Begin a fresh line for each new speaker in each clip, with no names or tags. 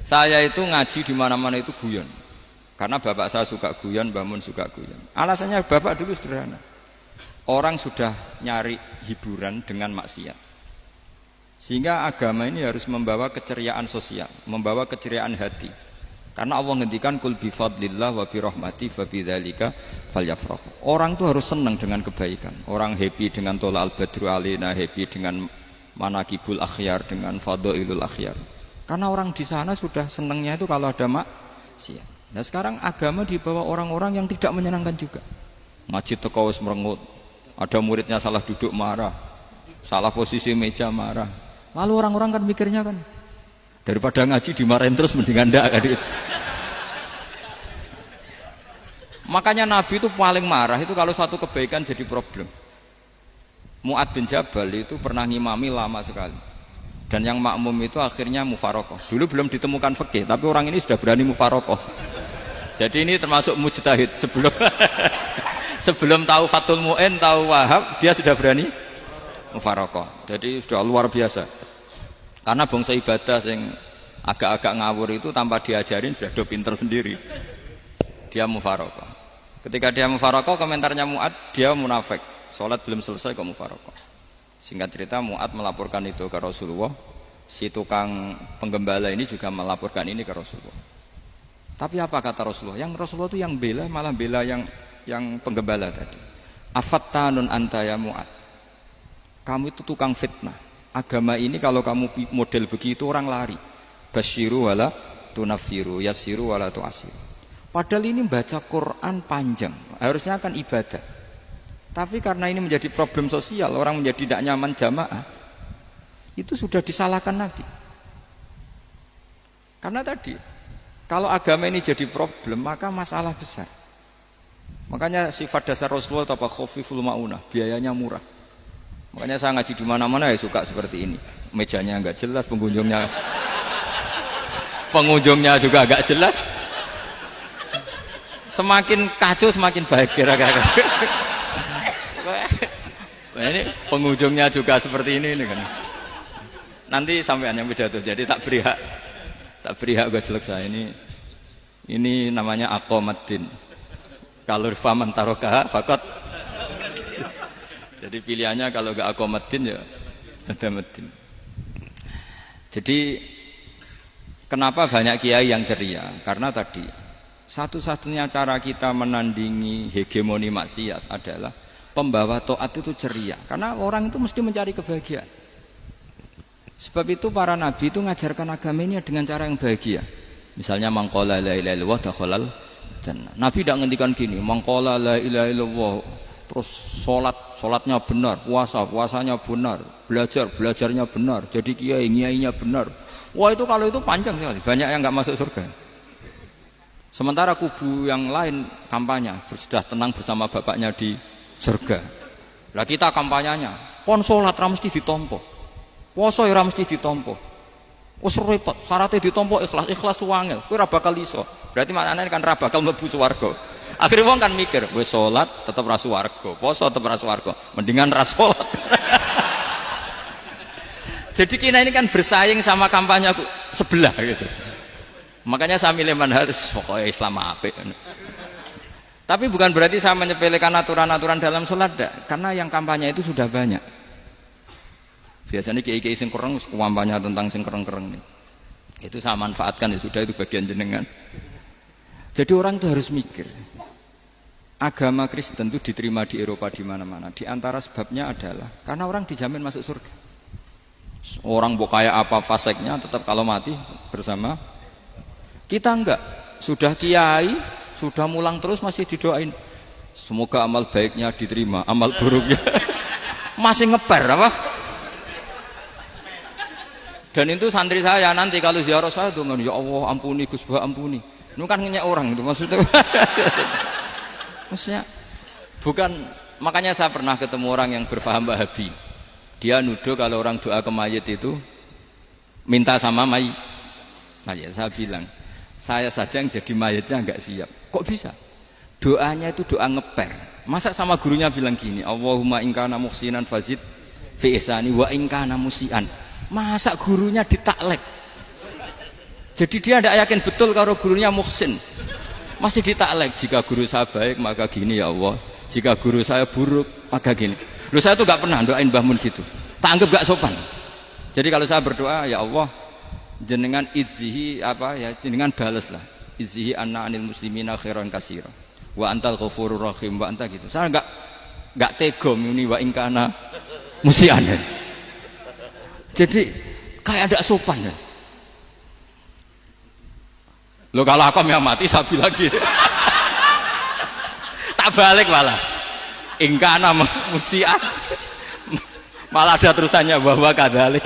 Saya itu ngaji di mana-mana itu guyon. Karena bapak saya suka guyon, Mbah Mun suka guyon. Alasannya bapak dulu sederhana. Orang sudah nyari hiburan dengan maksiat. Sehingga agama ini harus membawa keceriaan sosial, membawa keceriaan hati. Karena Allah ngendikan kul bi fadlillah wa bi rahmati fa bidzalika falyafrahu. Orang itu harus senang dengan kebaikan. Orang happy dengan tolal badru alaina, happy dengan manaqibul akhyar, dengan fadhailul akhyar. Karena orang di sana sudah senangnya itu kalau ada maksiat. Nah sekarang agama dibawa orang-orang yang tidak menyenangkan juga. Ngaji teko wis merengut. Ada muridnya salah duduk marah, salah posisi meja marah. Lalu orang-orang kan mikirnya kan, daripada ngaji dimarahin terus mendingan ndak kan. Makanya Nabi itu paling marah itu kalau satu kebaikan jadi problem. Mu'ad bin Jabal itu pernah ngimami lama sekali. Dan yang makmum itu akhirnya mufarokoh. Dulu belum ditemukan fikih, tapi orang ini sudah berani mufarokoh. Jadi ini termasuk mujtahid sebelum tahu Fathul Mu'in, tahu Wahab, dia sudah berani mufarokoh. Jadi sudah luar biasa. Karena bangsa ibadah yang agak-agak ngawur itu tanpa diajarin sudah do pinter sendiri. Dia mufarokoh. Ketika dia mufarokoh, komentarnya Mu'ad, dia munafik. Sholat belum selesai kok mufarokoh. Singkat cerita Mu'ad melaporkan itu ke Rasulullah. Si tukang penggembala ini juga melaporkan ini ke Rasulullah. Tapi apa kata Rasulullah? Yang Rasulullah itu yang bela, malah bela yang penggembala tadi. Afattanun anta ya Mu'ad. Kamu itu tukang fitnah. Agama ini kalau kamu model begitu orang lari. Basyiru wala tunafiru, yassiru wala tu'asiru. Padahal ini baca Quran panjang, harusnya kan ibadah. Tapi karena ini menjadi problem sosial, orang menjadi tidak nyaman jamaah, itu sudah disalahkan Nabi. Karena tadi, kalau agama ini jadi problem, maka masalah besar. Makanya sifat dasar Rasulullah apa khafiful maunah, biayanya murah. Makanya saya ngaji di mana-mana ya suka seperti ini. Mejanya enggak jelas, pengunjungnya juga enggak jelas. Semakin kacau semakin baik kira-kira. Ini pengunjungnya juga seperti ini kan. Nanti sampean yang pidato. Jadi tak beri hak gue jelek saya ini namanya aqomaddin. Kalau faman tarokaha fakot. Jadi pilihannya kalau gak aqomaddin ya ada medin. Jadi kenapa banyak kiai yang ceria? Karena tadi satu-satunya cara kita menandingi hegemoni maksiat adalah pembawa taat itu ceria. Karena orang itu mesti mencari kebahagiaan. Sebab itu para nabi itu mengajarkan agama ini dengan cara yang bahagia. Misalnya mangqala la ilaha illallah dakhalal jannah. Nabi tidak ngendikan gini, mangqala la ilaha illallah terus salatnya benar, puasanya benar, belajarnya benar, jadi kiainya benar. Wah itu kalau itu panjang sekali, banyak yang enggak masuk surga. Sementara kubu yang lain kampanye sudah tenang bersama bapaknya di surga. Lah kita kampanyenya, kon salat ra mesti ditampa. Puasa ora mesti ditampa. Wis repot, syaratnya ditampa ikhlas wangel. Kowe ora bakal iso. Berarti maknane kan ora bakal mlebu swarga. Akhirnya wong kan mikir, wis salat tetep ra swarga, puasa tetep ra swarga. Mendingan ra salat. Jadi kita ini kan bersaing sama kampanye sebelah gitu. Makanya saya milih manhaj pokoknya Islam apik. Tapi bukan berarti saya menyepelekan aturan-aturan dalam sholat, karena yang kampanye itu sudah banyak. Biasanya kiai-kiai sing kereng kampanye tentang sing kereng-kereng nih. Itu saya manfaatkan ya sudah, itu bagian jenengan. Jadi orang itu harus mikir. Agama Kristen itu diterima di Eropa di mana-mana. Di antara sebabnya adalah karena orang dijamin masuk surga. Orang mau kayak apa faseknya tetap kalau mati bersama. Kita enggak, sudah kiai, sudah mulang terus masih didoain. Semoga amal baiknya diterima, amal buruknya masih ngebar apa? Dan itu santri saya nanti kalau ziarah saya tuh ya Allah ampuni Gus Bah ampuni. Itu kan ngenyek orang itu maksudnya. Maksudnya bukan, makanya saya pernah ketemu orang yang berfaham Wahabi. Dia nuduh kalau orang doa ke mayit itu minta sama mayit. Saya bilang, saya saja yang jadi mayatnya enggak siap. Kok bisa? Doanya itu doa ngeper. Masa sama gurunya bilang gini, Allahumma in kana muhsinan fazid fi ihsani wa in kana musian. Masa gurunya ditaklek. Jadi dia tidak yakin betul kalau gurunya muhsin. Masih ditaklek, jika guru saya baik maka gini ya Allah, jika guru saya buruk maka gini. Loh saya tuh gak pernah doain Mbah Mun gitu, tak anggap gak sopan. Jadi kalau saya berdoa, ya Allah jenengan izzihi apa ya, jenengan balas lah, izzihi anna anil muslimina khairan kasira wa antal ghafurur rahim wa anta gitu. Saya gak tega muni wa ingkana musian. Jadi kayak ada sopan ya. Lo kalau aku yang mati sapi lagi. Tak balik malah. Ingkana musian. Malah ada terusannya bahwa kadalik.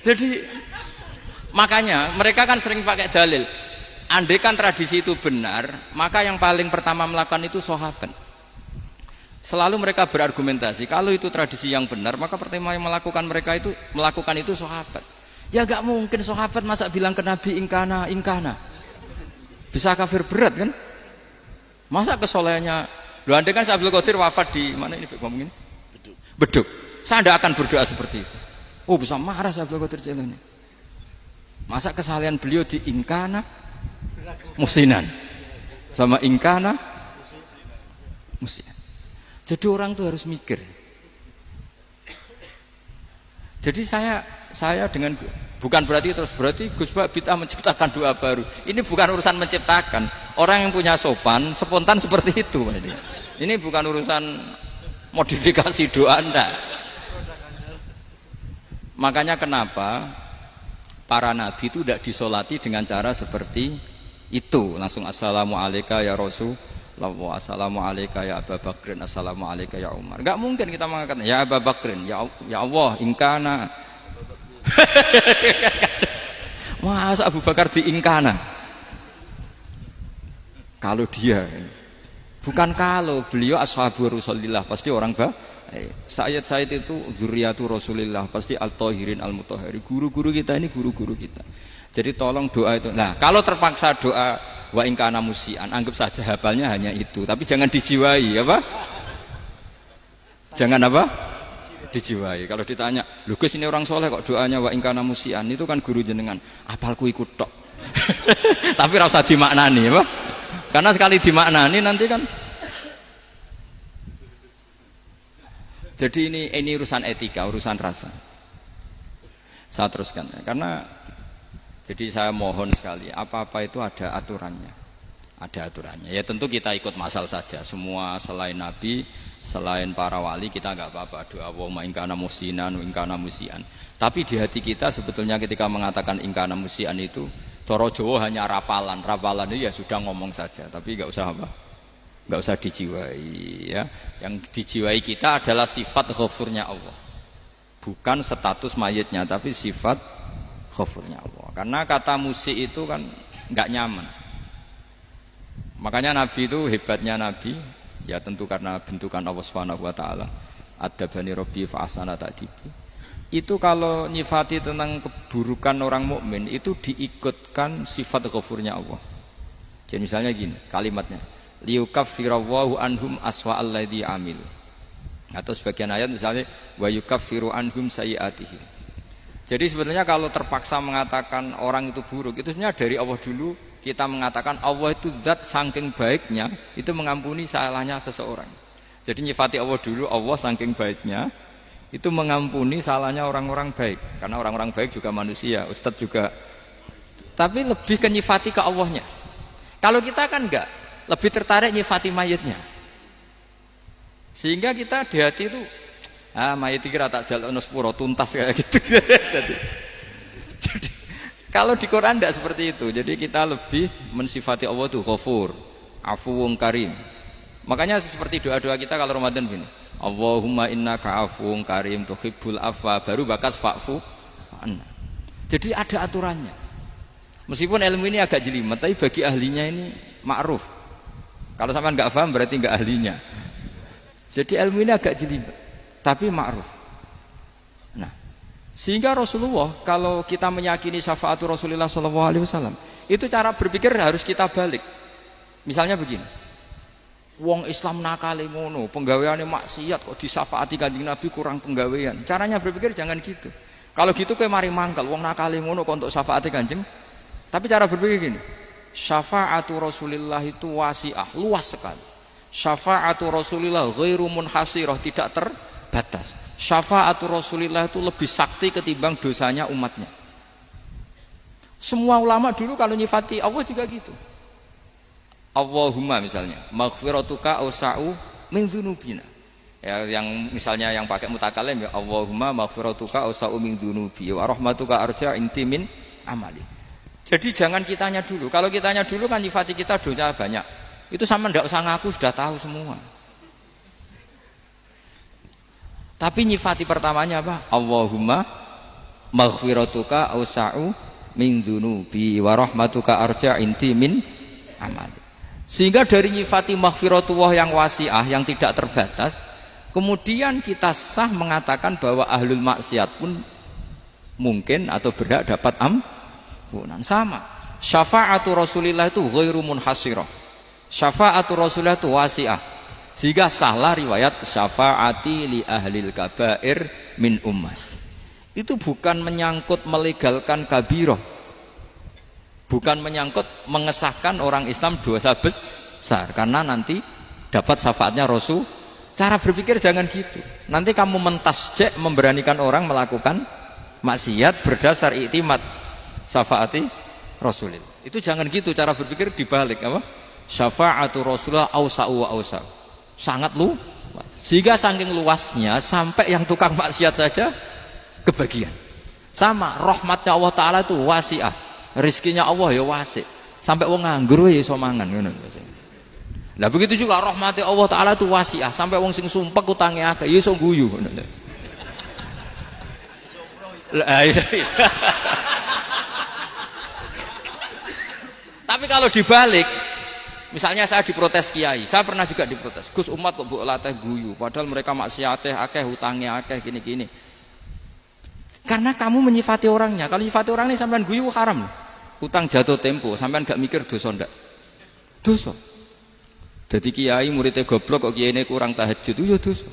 Jadi makanya mereka kan sering pakai dalil. Andai kan tradisi itu benar, maka yang paling pertama melakukan itu sahabat. Selalu mereka berargumentasi, kalau itu tradisi yang benar, maka pertama yang melakukan itu sahabat. Ya gak mungkin sahabat masa bilang ke Nabi ingkana. Bisa kafir berat kan? Masa kesolehannya? Loh andai kan Abdul Qadir wafat di mana ini ngomong ini? Beduk. Saya tidak akan berdoa seperti itu. Oh bisa marah Abdul Qadir Jailani. Masa kesalahan beliau di ingkana musinan sama ingkana musinan. Jadi orang tuh harus mikir. Jadi saya dengan bukan berarti Gus Bak bid'ah menciptakan doa baru. Ini bukan urusan menciptakan. Orang yang punya sopan spontan seperti itu. Ini bukan urusan modifikasi doa Anda. Makanya kenapa para nabi itu tidak disolati dengan cara seperti itu. Langsung assalamualaikum ya Rasul. Assalamualaikum ya Abu Bakrin, assalamualaikum ya Umar. Enggak mungkin kita mengatakan ya Abu Bakrin, ya Allah ingkana. Masa Abu Bakar di ingkana? Kalau dia bukan kalau beliau ashabur Rasulillah pasti orang Sayyid itu dzurriyyatu Rasulillah pasti al-tahirin al-mutahhari. Guru-guru kita ini guru-guru kita. Jadi tolong doa itu. Nah, kalau terpaksa doa wa in kana musian, anggap saja hafalnya hanya itu, tapi jangan dijiwai, apa? Jangan apa? Dijiwai. Kalau ditanya, "Lho Gus ini orang soleh kok doanya wa in kana musian?" Itu kan guru jenengan. Apalku ikut tok. Tapi ora usah dimaknani, apa? Karena sekali dimaknani nanti kan. Jadi ini urusan etika, urusan rasa. Saya teruskan ya. Karena jadi saya mohon sekali, apa-apa itu ada aturannya. Ada aturannya. Ya tentu kita ikut masal saja. Semua selain Nabi, selain para wali kita enggak apa-apa. Doa Allahumma ingkana musinan, ingkana musian. Tapi di hati kita sebetulnya ketika mengatakan ingkana musian itu coro Jawa hanya rapalan. Rapalan itu ya sudah ngomong saja, tapi enggak usah apa? Enggak usah dijiwai ya. Yang dijiwai kita adalah sifat ghafurnya Allah. Bukan status mayitnya, tapi sifat ghafurnya Allah. Karena kata musik itu kan enggak nyaman. Makanya Nabi itu hebatnya Nabi, ya tentu karena bentukan Allah Subhanahu wa taala. Adabani Rabbi fa ahsana ta'dibi. Itu kalau nyifati tentang keburukan orang mukmin itu diikutkan sifat ghafurnya Allah. Jadi misalnya gini, kalimatnya liyukaffirallahu anhum aswa alladzi amil. Atau sebagian ayat misalnya wa yukaffiru anhum sayiatihim. Jadi sebetulnya kalau terpaksa mengatakan orang itu buruk, itu sebenarnya dari Allah dulu kita mengatakan Allah itu zat saking baiknya itu mengampuni salahnya seseorang. Jadi nyifati Allah dulu, Allah saking baiknya itu mengampuni salahnya orang-orang baik. Karena orang-orang baik juga manusia, Ustadz juga. Tapi lebih ke nyifati ke Allahnya. Kalau kita kan enggak, lebih tertarik nyifati mayitnya. Sehingga kita di hati itu mayit kira tak jalukno sepuro tuntas kayak gitu. Jadi kalau di Quran tidak seperti itu. Jadi kita lebih mensifati Allah itu Ghafur, Afuwun Karim. Makanya seperti doa-doa kita kalau Ramadan begini, Allahumma innaka afuwun karim tuhibbul afwa, baru bakas fa'fu anna. Jadi ada aturannya. Meskipun ilmu ini agak jelimet, tapi bagi ahlinya ini ma'ruf. Kalau sampean enggak paham berarti enggak ahlinya. Jadi ilmu ini agak jelimet, tapi ma'ruf. Nah, sehingga Rasulullah kalau kita meyakini syafaatul Rasulullah SAW itu cara berpikir harus kita balik. Misalnya begini, wong Islam nakale ngono, penggaweane maksiat kok disyafaati Kanjeng Nabi kurang penggawean. Caranya berpikir jangan gitu. Kalau gitu kowe mari mangkel wong nakale ngono kok untuk syafaate Kanjeng. Tapi cara berpikir gini, syafaatu Rasulillah itu wasi'ah, luas sekali. Syafaatu Rasulillah ghairu munhasirah, tidak terbatas. Syafaatu Rasulillah itu lebih sakti ketimbang dosanya umatnya. Semua ulama dulu kalau nyifati Allah juga gitu. Allahumma misalnya, maghfiratuka awsa'u min dzunubina. Ya, yang misalnya yang pakai mutakalim ya Allahumma maghfiratuka awsa'u min dzunubi wa rahmatuka arja inti min amali. Jadi jangan kitanya dulu. Kalau kitanya dulu kan nyifati kita dosa banyak. Itu sama ndak usah ngaku sudah tahu semua. Tapi nyifati pertamanya apa? Allahumma maghfiratuka awsa'u min dzunubi wa rahmatuka arja inti min amali. Sehingga dari nyifati maghfiratullah yang wasi'ah, yang tidak terbatas, kemudian kita sah mengatakan bahwa ahlul maksiat pun mungkin atau berhak dapat ampunan. Sama, syafaatu Rasulillah itu ghairu munhasirah, syafaatu Rasulillah itu wasi'ah. Sehingga sahlah riwayat syafaati li ahlil kabair min ummah. Itu bukan menyangkut melegalkan kabirah, bukan menyangkut mengesahkan orang Islam dosa besar karena nanti dapat syafaatnya Rasul. Cara berpikir jangan gitu. Nanti kamu mentasjek memberanikan orang melakukan maksiat berdasar iktimat syafaati Rasulillah. Itu jangan gitu cara berpikir, dibalik apa? Syafaatu Rasulullah awsa'u wa awsa'u. Sangat luas. Sehingga saking luasnya sampai yang tukang maksiat saja kebagian. Sama rahmatnya Allah Ta'ala itu wasi'ah. Rizkinya Allah ya wasik, sampai wong nganggur ya iso mangan ngono. Lah begitu juga rahmati Allah Taala itu wasiah, sampai wong sing sumpek utange akeh ya iso guyu ngono. Tapi kalau dibalik, misalnya saya diprotes kiai, saya pernah juga diprotes. Gus, umat kok mbok latih guyu, padahal mereka maksiate akeh, utange akeh gini-gini. Karena kamu menyifati orangnya. Kalau menyifati orang ini sampean guyu haram. Utang jatuh tempo, sampean gak mikir dosa ndak? Dosa. Jadi kiai muridnya goblok kok kiai ini kurang tahajud itu ya dosa.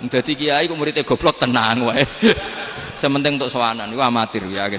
Jadi kiai kok muridnya goblok tenang wae. Sementing untuk sowanan, itu amatir ya.